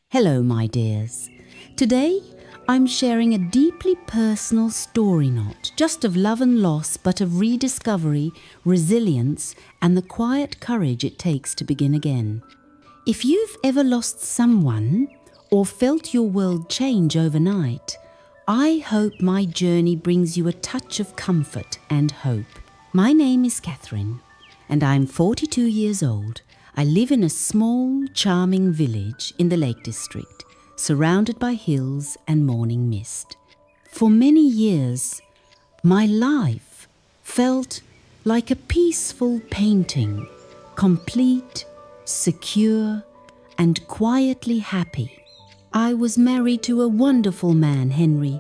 Hello, my dears. Today, I'm sharing a deeply personal story, not just of love and loss, but of rediscovery, resilience, and the quiet courage it takes to begin again. If you've ever lost someone or felt your world change overnight, I hope my journey brings you a touch of comfort and hope. My name is Catherine, and I'm 42 years old. I live in a small, charming village in the Lake District, surrounded by hills and morning mist. For many years, my life felt like a peaceful painting, complete, secure, and quietly happy. I was married to a wonderful man, Henry.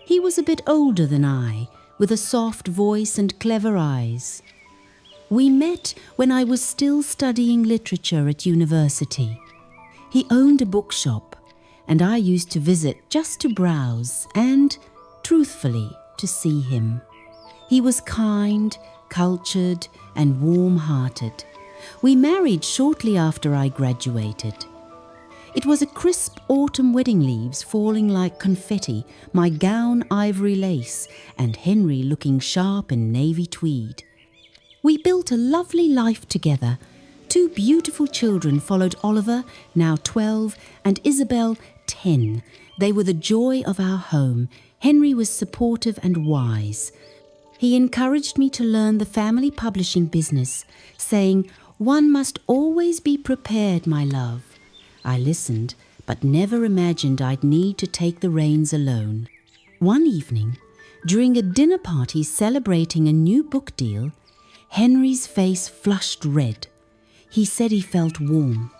He was a bit older than I, with a soft voice and clever eyes. We met when I was still studying literature at university. He owned a bookshop, and I used to visit just to browse and, truthfully, to see him. He was kind, cultured, and warm-hearted. We married shortly after I graduated. It was a crisp autumn wedding leaves falling like confetti, my gown ivory lace, and Henry looking sharp in navy tweed. We built a lovely life together. 2 beautiful children followed Oliver, now 12, and Isabel, 10. They were the joy of our home. Henry was supportive and wise. He encouraged me to learn the family publishing business, saying, "One must always be prepared, my love." I listened, but never imagined I'd need to take the reins alone. One evening, during a dinner party celebrating a new book deal, Henry's face flushed red. He said he felt warm.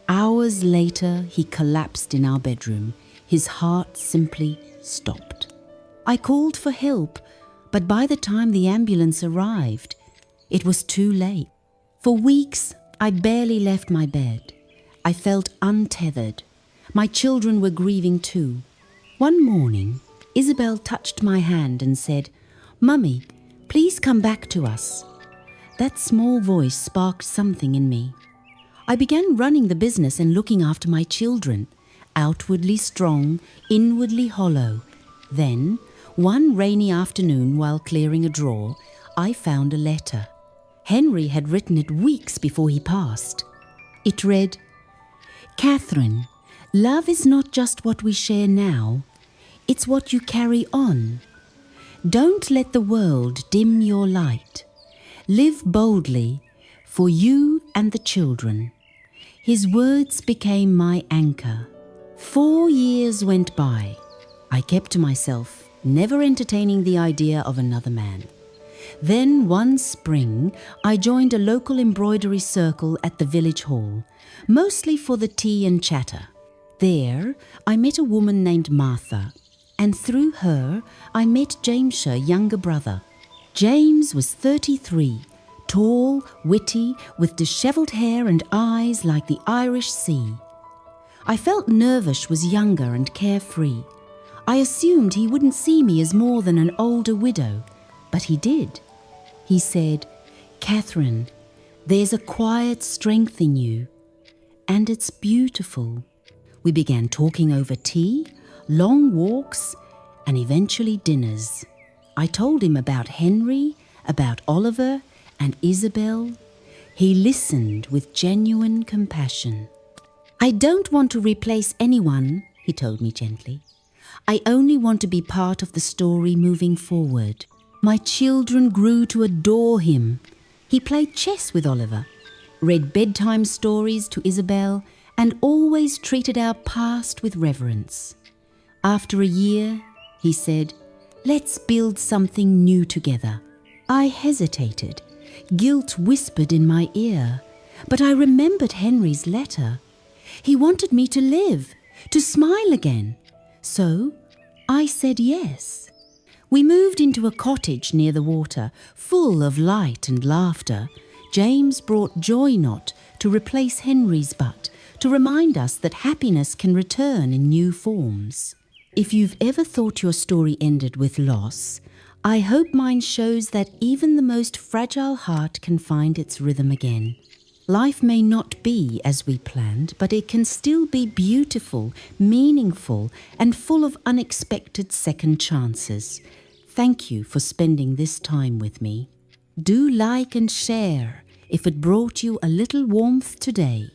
Hours later, he collapsed in our bedroom. His heart simply stopped. I called for help, but by the time the ambulance arrived, it was too late. For weeks, I barely left my bed. I felt untethered. My children were grieving too. One morning, Isabel touched my hand and said, "Mummy, please come back to us." That small voice sparked something in me. I began running the business and looking after my children, outwardly strong, inwardly hollow. Then, one rainy afternoon while clearing a drawer, I found a letter. Henry had written it weeks before he passed. It read, "Catherine, love is not just what we share now, it's what you carry on. Don't let the world dim your light. Live boldly for you and the children." His words became my anchor. 4 years went by. I kept to myself, never entertaining the idea of another man. Then one spring, I joined a local embroidery circle at the village hall, mostly for the tea and chatter. There, I met a woman named Martha, and through her, I met James's younger brother. James was 33, tall, witty, with dishevelled hair and eyes like the Irish Sea. I felt Nervish was younger and carefree. I assumed he wouldn't see me as more than an older widow, but he did. He said, "Catherine, there's a quiet strength in you, and it's beautiful." We began talking over tea, long walks, and eventually dinners. I told him about Henry, about Oliver, and Isabel. He listened with genuine compassion. "I don't want to replace anyone," he told me gently. "I only want to be part of the story moving forward." My children grew to adore him. He played chess with Oliver, read bedtime stories to Isabel, and always treated our past with reverence. After a year, he said, "Let's build something new together." I hesitated. Guilt whispered in my ear, but I remembered Henry's letter. He wanted me to live, to smile again. So I said yes. We moved into a cottage near the water, full of light and laughter. James brought joy knot to replace Henry's butt, to remind us that happiness can return in new forms. If you've ever thought your story ended with loss, I hope mine shows that even the most fragile heart can find its rhythm again. Life may not be as we planned, but it can still be beautiful, meaningful, and full of unexpected second chances. Thank you for spending this time with me. Do like and share if it brought you a little warmth today.